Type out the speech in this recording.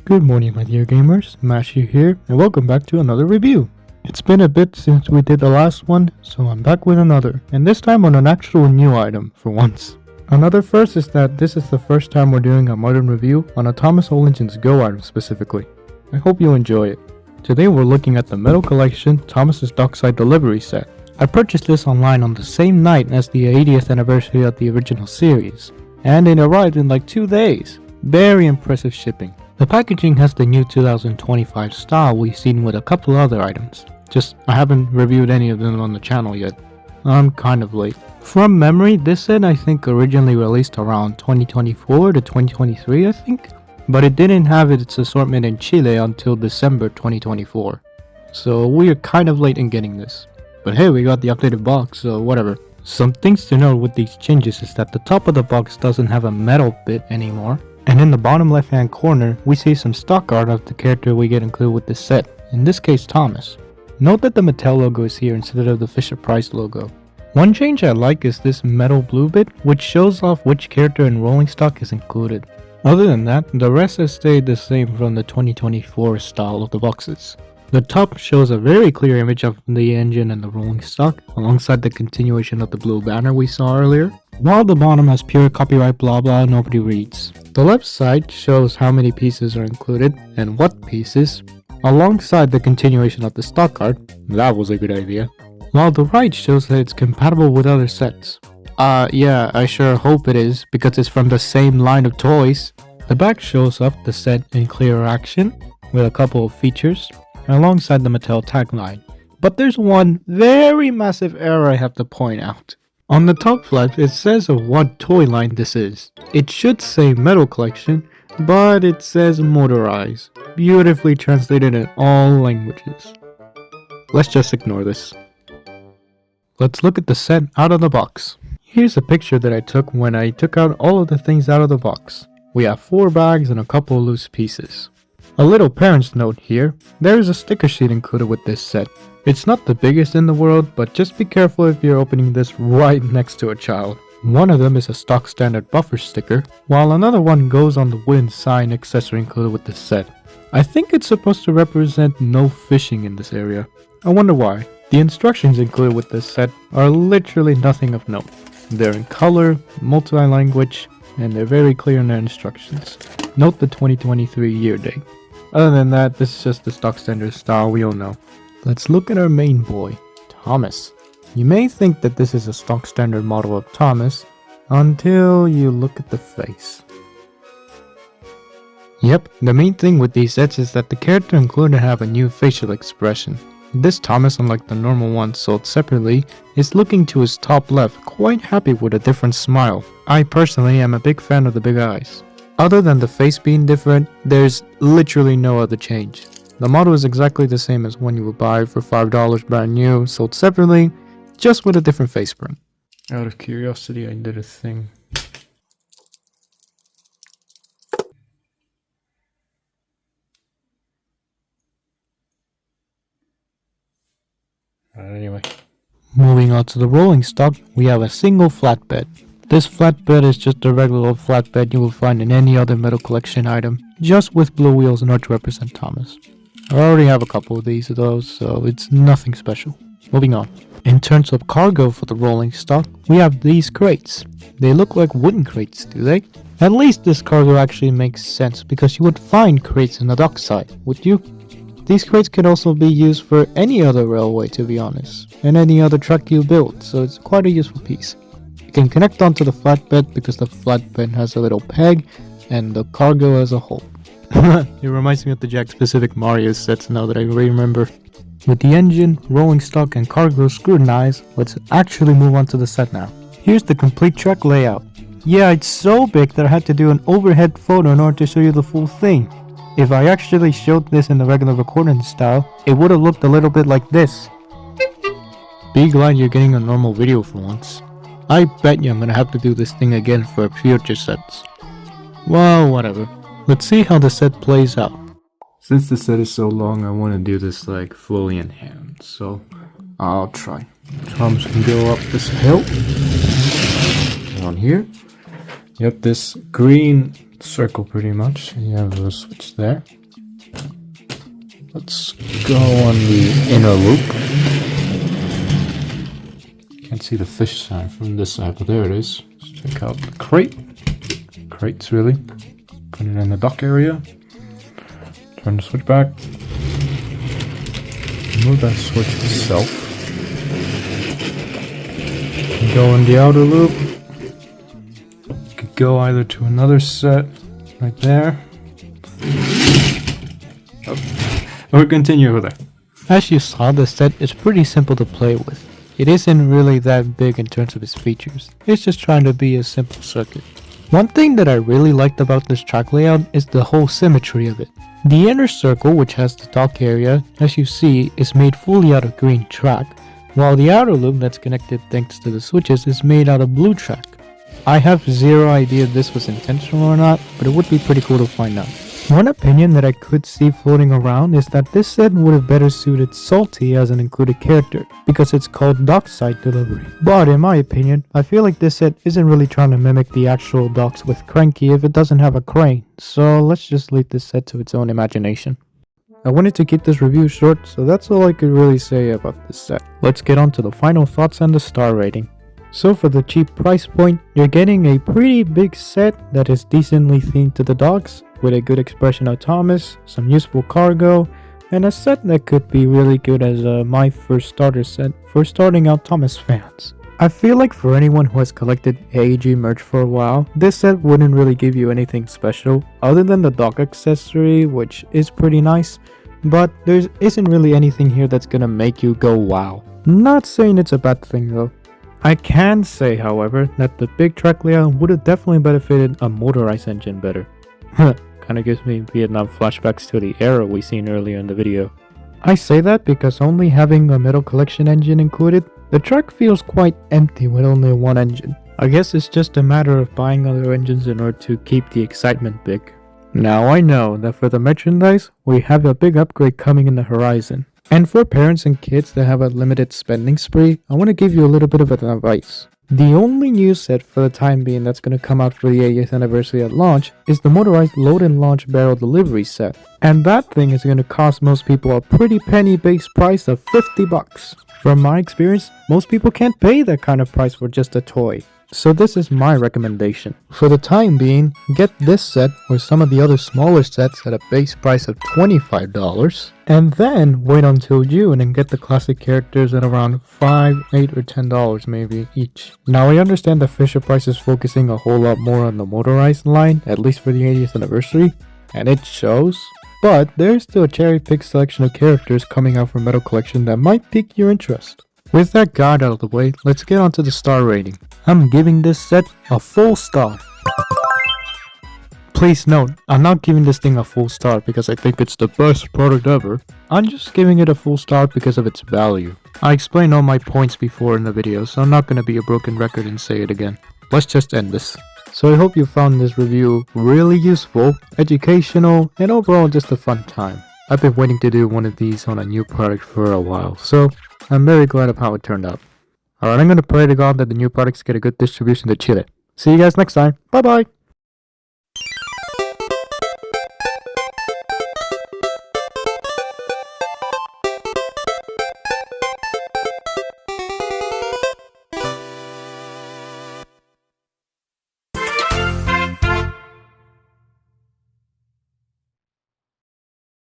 Good morning my dear gamers, Mashup here, and welcome back to another review. It's been a bit since we did the last one, so I'm back with another, and this time on an actual new item, for once. Another first is that this is the first time we're doing a modern review on a Thomas Olengen's Go item specifically. I hope you'll enjoy it. Today we're looking at the Metal Collection Thomas's Dockside delivery set. I purchased this online on the same night as the 80th anniversary of the original series, and it arrived in like 2 days. Very impressive shipping. The packaging has the new 2025 style we've seen with a couple other items. Just, I haven't reviewed any of them on the channel yet. I'm kind of late. From memory, this set I think originally released around 2024 to 2023 I think. But it didn't have its assortment in Chile until December 2024. So we're kind of late in getting this. But hey, we got the updated box, so whatever. Some things to note with these changes is that the top of the box doesn't have a metal bit anymore. And in the bottom left hand corner, we see some stock art of the character we get included with this set, in this case Thomas. Note that the Mattel logo is here instead of the Fisher-Price logo. One change I like is this metal blue bit, which shows off which character in rolling stock is included. Other than that, the rest has stayed the same from the 2024 style of the boxes. The top shows a very clear image of the engine and the rolling stock, alongside the continuation of the blue banner we saw earlier, while the bottom has pure copyright blah blah nobody reads. The left side shows how many pieces are included and what pieces, alongside the continuation of the stock art. That was a good idea. While the right shows that it's compatible with other sets. Yeah, I sure hope it is, because it's from the same line of toys. The back shows off the set in clear action, with a couple of features, alongside the Mattel tagline. But there's one very massive error I have to point out. On the top flap, it says of what toy line this is. It should say Metal Collection, but it says Motorized. Beautifully translated in all languages. Let's just ignore this. Let's look at the set out of the box. Here's a picture that I took when I took out all of the things out of the box. We have 4 bags and a couple of loose pieces. A little parent's note here, there is a sticker sheet included with this set. It's not the biggest in the world, but just be careful if you're opening this right next to a child. One of them is a stock standard buffer sticker, while another one goes on the wooden sign accessory included with this set. I think it's supposed to represent no fishing in this area. I wonder why. The instructions included with this set are literally nothing of note. They're in color, multi-language, and they're very clear in their instructions. Note the 2023 year date. Other than that, this is just the stock standard style we all know. Let's look at our main boy, Thomas. You may think that this is a stock standard model of Thomas, until you look at the face. Yep, the main thing with these sets is that the character included have a new facial expression. This Thomas, unlike the normal one sold separately, is looking to his top left quite happy with a different smile. I personally am a big fan of the big eyes. Other than the face being different, there's literally no other change. The model is exactly the same as one you would buy for $5 brand new, sold separately, just with a different face print. Out of curiosity, I did a thing. Anyway. Moving on to the rolling stock, we have a single flatbed. This flatbed is just a regular old flatbed you will find in any other Metal Collection item, just with blue wheels in order to represent Thomas. I already have a couple of these though, so it's nothing special. Moving on. In terms of cargo for the rolling stock, we have these crates. They look like wooden crates, do they? At least this cargo actually makes sense, because you would find crates in the Dockside, would you? These crates can also be used for any other railway, to be honest, and any other truck you build, so it's quite a useful piece. You can connect onto the flatbed because the flatbed has a little peg, and the cargo as a whole. It reminds me of the Jack-specific Mario sets now that I remember. With the engine, rolling stock, and cargo scrutinized, let's actually move on to the set now. Here's the complete truck layout. Yeah, it's so big that I had to do an overhead photo in order to show you the full thing. If I actually showed this in the regular recording style, it would have looked a little bit like this. Be glad you're getting a normal video for once. I bet you I'm gonna have to do this thing again for future sets. Well, whatever. Let's see how the set plays out. Since the set is so long, I want to do this like fully in hand, so I'll try. Thomas can go up this hill. On here. Yep, this green circle pretty much. You have a switch there. Let's go on the inner loop. Can't see the fish sign from this side, but there it is. Let's check out the crate. Crates, really. Put it in the dock area. Turn the switch back. Move that switch itself. Go in the outer loop. You could go either to another set, right there. Or continue over there. As you saw, the set is pretty simple to play with. It isn't really that big in terms of its features. It's just trying to be a simple circuit. One thing that I really liked about this track layout is the whole symmetry of it. The inner circle, which has the dock area, as you see, is made fully out of green track, while the outer loop that's connected thanks to the switches is made out of blue track. I have zero idea if this was intentional or not, but it would be pretty cool to find out. One opinion that I could see floating around is that this set would have better suited Salty as an included character, because it's called Dockside Delivery. But in my opinion, I feel like this set isn't really trying to mimic the actual docks with Cranky if it doesn't have a crane, so let's just leave this set to its own imagination. I wanted to keep this review short, so that's all I could really say about this set. Let's get on to the final thoughts and the star rating. So for the cheap price point, you're getting a pretty big set that is decently themed to the docks, with a good expression of Thomas, some useful cargo, and a set that could be really good as my first starter set for starting out Thomas fans. I feel like for anyone who has collected AEG merch for a while, this set wouldn't really give you anything special other than the dock accessory, which is pretty nice, but there isn't really anything here that's gonna make you go wow. Not saying it's a bad thing though. I can say, however, that the big track layout would have definitely benefited a motorized engine better. Kinda gives me Vietnam flashbacks to the era we seen earlier in the video. I say that because only having a metal collection engine included, the track feels quite empty with only one engine. I guess it's just a matter of buying other engines in order to keep the excitement big. Now I know that for the merchandise, we have a big upgrade coming in the horizon. And for parents and kids that have a limited spending spree, I want to give you a little bit of advice. The only new set for the time being that's going to come out for the 80th anniversary at launch is the motorized load and launch barrel delivery set. And that thing is going to cost most people a pretty penny base price of $50. From my experience, most people can't pay that kind of price for just a toy. So this is my recommendation. For the time being, get this set or some of the other smaller sets at a base price of $25, and then wait until June and get the classic characters at around $5, $8, or $10 maybe each. Now I understand that Fisher Price is focusing a whole lot more on the motorized line, at least for the 80th anniversary, and it shows. But there's still a cherry-picked selection of characters coming out for Metal Collection that might pique your interest. With that guide out of the way, let's get on to the star rating. I'm giving this set a full star. Please note, I'm not giving this thing a full star because I think it's the best product ever. I'm just giving it a full star because of its value. I explained all my points before in the video, so I'm not going to be a broken record and say it again. Let's just end this. So I hope you found this review really useful, educational, and overall just a fun time. I've been waiting to do one of these on a new product for a while, so I'm very glad of how it turned out. Alright, I'm gonna pray to God that the new products get a good distribution to Chile. See you guys next time. Bye bye!